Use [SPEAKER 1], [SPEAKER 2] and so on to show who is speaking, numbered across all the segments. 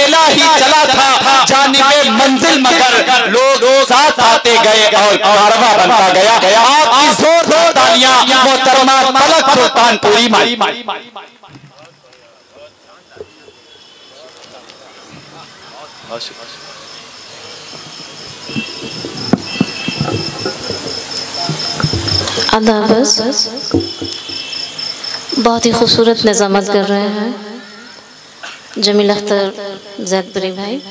[SPEAKER 1] अकेला ही चला था जानिबे मंजिल, मगर लोग साथ आते गए और कारवां बनता गया। आपकी जोरदार तालियां मोहतरमा तलक सुल्तानपुरी माई।
[SPEAKER 2] अदाबस बहुत ही खूबसूरत निज़ामत कर रहे हैं जमील अख्तर ज़ैदपुरी भाई।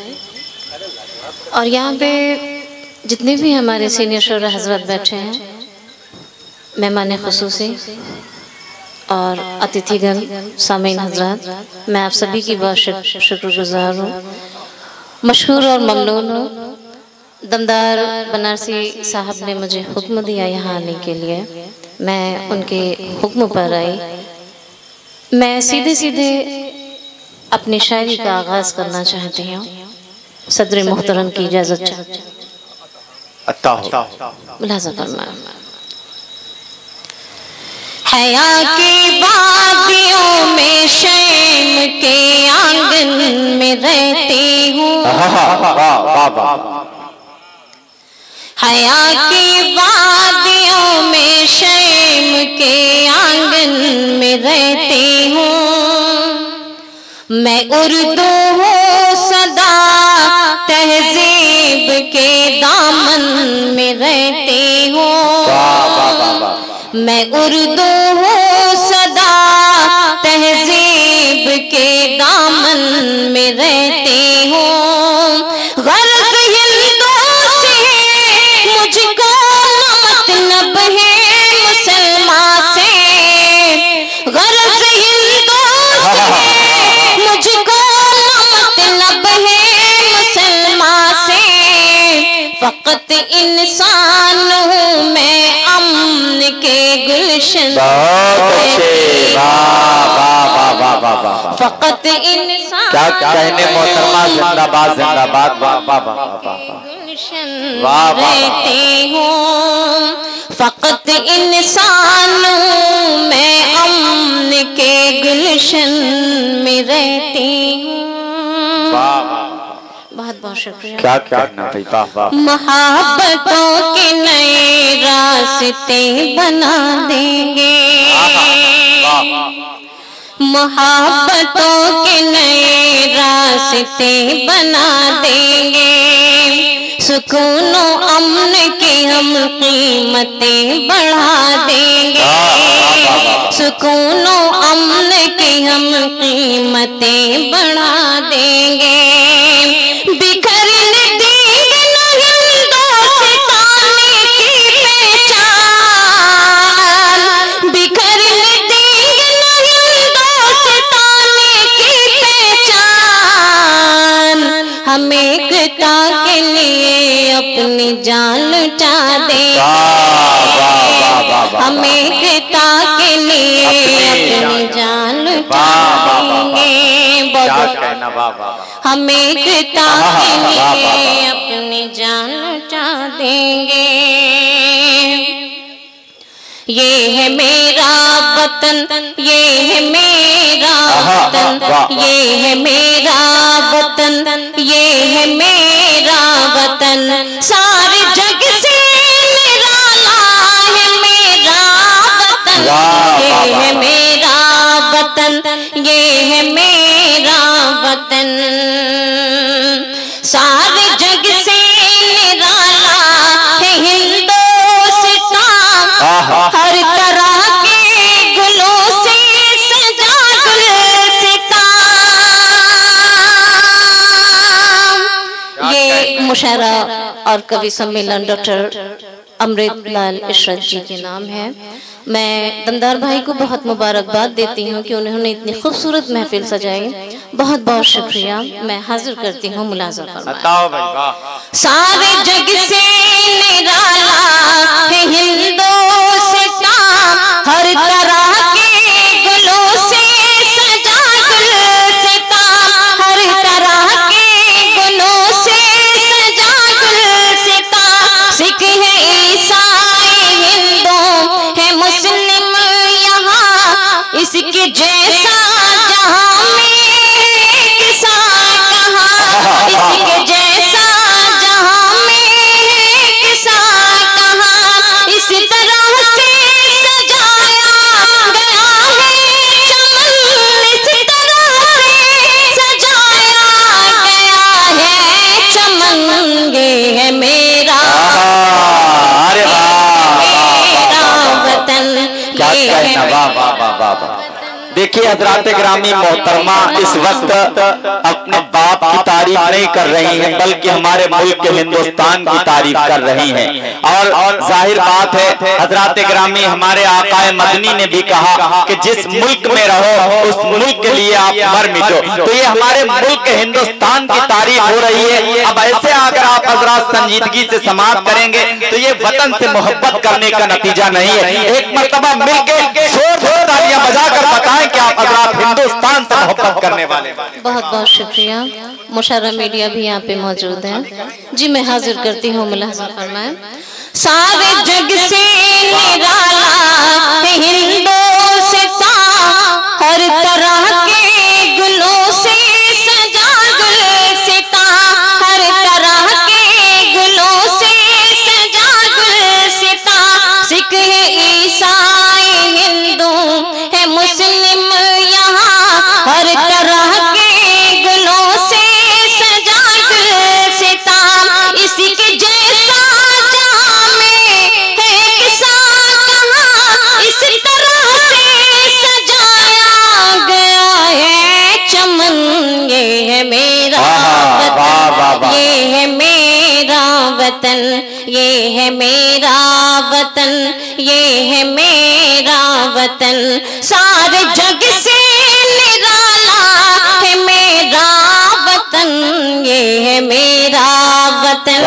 [SPEAKER 2] और यहाँ पे जितने भी हमारे सीनियर शोरा हज़रत बैठे हैं, मेहमान खुसूसी और अतिथिगण, सामीन हज़रात, मैं आप सभी की बहुत शुक्रगुज़ार हूँ, मशहूर और ममनून हूँ। दमदार बनारसी साहब ने मुझे हुक्म दिया यहाँ आने के लिए, मैं उनके हुक्म पर आई। मैं सीधे सीधे अपनी शायरी का आगाज़ करना चाहती हूँ। सदर मुहतरम की इजाज़त चाहती हूँ। मुलाज़ा फरमाएं। हया की वादियों में शैम के आंगन में रहती हूँ, हया की वादियों में शैम के आंगन में रहती हूँ। मैं उर्दू हूँ सदा तहजीब के दामन में रहती हूँ। मैं उर्दू हूँ सदा तहजीब के दामन में रहती हूँ। गर्द हिंदू से मुझको मतलब है मुसलमान से, गर्द हिंदू से मुझको मतलब है मुसलमान से। फकत इंसान हूँ मैं अमन के गुलशन, फकत इंसान
[SPEAKER 1] क्या कहने मोहतरमा, जिंदाबाद जिंदाबाद,
[SPEAKER 2] गुलशन रहती हूँ। फकत इंसान हूँ मैं अमन के गुलशन में रहती हूँ। बहुत बहुत शुक्रिया।
[SPEAKER 1] क्या कहना भाई, वाह वाह।
[SPEAKER 2] मोहब्बतों के नए रास्ते बना देंगे, मोहब्बतों के नए रास्ते बना देंगे। सुकून और अमन की हम कीमतें बढ़ा देंगे, सुकून और अमन की हम कीमतें बढ़ा देंगे। बिखरने देंगे न हिंदुस्तानी की पहचान, बिखरने देंगे न हिंदुस्तानी की पहचान। हम एकता के लिए अपनी जान लुटा देंगे, हम एकता के लिए अपनी जान लुटा देंगे। हम एकता के लिए अपनी जान लुटा देंगे। ये है मेरा वतन, ये है मेरा वतन, ये है मेरा वतन, ये है मेरा वतन। सारे जग से निराला है मेरा वतन, ये है मेरा वतन, ये है मेरा वतन। सारे जग से निराला है हिंदुस्तान, हर तरह के गुलों से सजा गुलसितान। ये मुशायरा और कवि सम्मेलन डॉक्टर अमृतलाल इशरत जी के नाम है। मैं दमदार भाई को बहुत मुबारकबाद देती हूँ कि उन्होंने इतनी खूबसूरत महफिल सजाई। बहुत बहुत शुक्रिया। मैं हाजिर करती हूँ मुलाज़ा फरमाएं। सारे जग से निराला है हिंदुस्तान, हर तरह के गुलों से सजा गुलसितान, हर तरह के गुलों से सजा गुलसितान। सिख है ईसाई हिंदू है मुस्लिम यहाँ, इसके जैसा जहाँ में किसा कहाँ।
[SPEAKER 1] कहना, वाह वाह वाह वाह वाह। देखिए हजरात ग्रामी मोहतरमा इस वक्त अपने बाप की तारीफ नहीं कर रही हैं, बल्कि हमारे मुल्क हिंदुस्तान की तारीफ कर रही हैं। और जाहिर बात है हजरात ग्रामी, हमारे आकाए मदनी ने भी कहा कि जिस मुल्क में रहो उस मुल्क के लिए आप मर मिटो। तो ये हमारे मुल्क हिंदुस्तान की तारीफ हो रही है। अब ऐसे अगर आप हजरात संजीदगी से समाप्त करेंगे तो ये वतन से मोहब्बत करने का नतीजा नहीं है। एक मर्तबा मिलकर शोर तालियां बजाकर बताएं कि आप हजरात हिंदुस्तान से मोहब्बत करने वाले।
[SPEAKER 2] बहुत बहुत शुक्रिया। मुशर्रा मीडिया भी यहाँ पे मौजूद है जी। मैं हाजिर करती हूँ मुलाहिजा फरमाएं। सारे जग से निराला है हिंदुस्तान, हर तरह के गुलों से सजा गुलसितां, हर तरह के गुलों से सजा गुलसितां। सिख है ईसाई हिंदू है मुस्लिम यहाँ, हर तरह के गुलों से सजा गुलसितां। इसी के जैसा वतन, ये है मेरा वतन, ये है मेरा वतन। सारे जग से निराला है मेरा वतन, ये है मेरा वतन,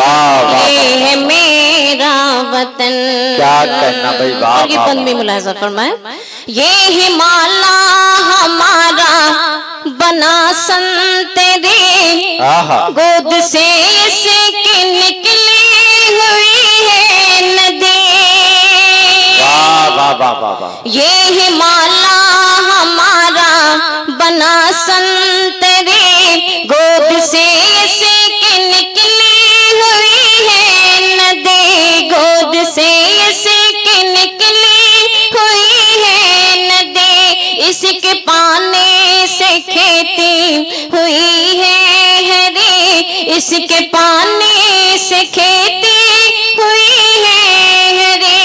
[SPEAKER 2] ये है मेरा वतन।
[SPEAKER 1] क्या कहना भाई, वाह।
[SPEAKER 2] और ये बंद में मुलाहिजा फरमाए। ये हिमाला हमारा बना संत रे, गोद से इसके निकली हुई है नदी।
[SPEAKER 1] वाह वाह वाह वाह।
[SPEAKER 2] ये हिमाला हमारा बना संत रे, गोद से इसके निकली हुई है नदी, गोद से इसके निकली हुई है नदी। इसके पानी से खेती हुई है हरी, इसके पानी से खेती हुई है हरी।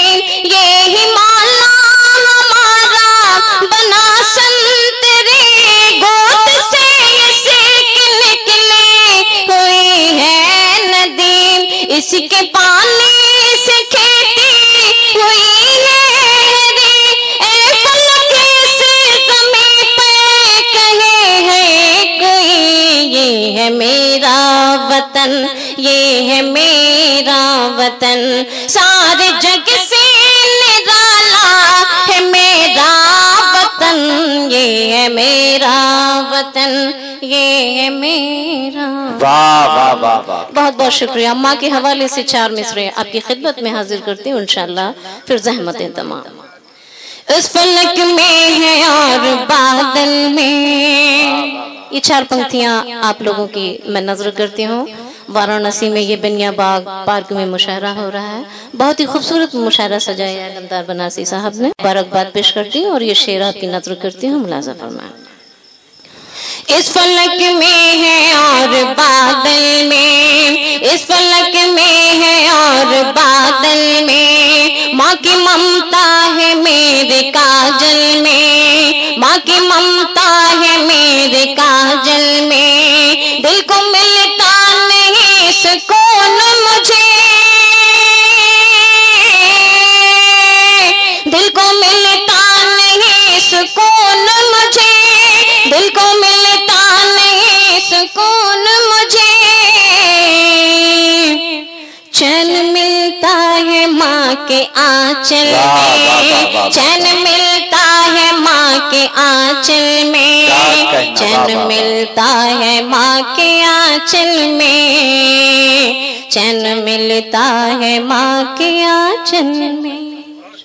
[SPEAKER 2] ये हिमाला हमारा बना संत रे, गोद से इसके निकली हुई है नदी, इसके पानी से खेती हुई है हरी। ए फलक से ज़मीं पे कहे है कोई, ये है मेरा वतन, ये है मेरा वतन। सारे जग से निराला है मेरा वतन, ये है मेरा वतन, ये है मेरा।
[SPEAKER 1] वाह वाह वाह वाह।
[SPEAKER 2] बहुत बहुत शुक्रिया। माँ के हवाले से 4 मिसरे आपकी खिदमत में हाजिर करती हूँ इंशाल्लाह, फिर ज़हमतें तमाम। इस फलक में है और बादल में, ये 4 पंक्तियाँ आप लोगों की मैं नजर करती हूँ। वाराणसी में ये बनिया बाग पार्क में मुशायरा हो रहा है। बहुत ही खूबसूरत मुशायरा सजाया है अलमदार बनारसी साहब ने। मुबारकबाद पेश करती हूँ और ये शेर आपकी नजर करती हूँ, मुलाजा फरमाएं। इस फलक में है और बादल में, इस फलक में है और बादल में, माँ की ममता है मेरे काजल में, माँ की ममता है मेरे काजल में। दिल को मिलता नहीं सुकून मुझे, दिल को मिलता नहीं सुकून मुझे, दिल को मिलता नहीं सुकून मुझे। चैन मिलता है माँ के आंचल में, चैन मिलता है माँ के आंचल में, चैन मिलता है माँ के आंचल में, चैन मिलता है माँ के आंचल में।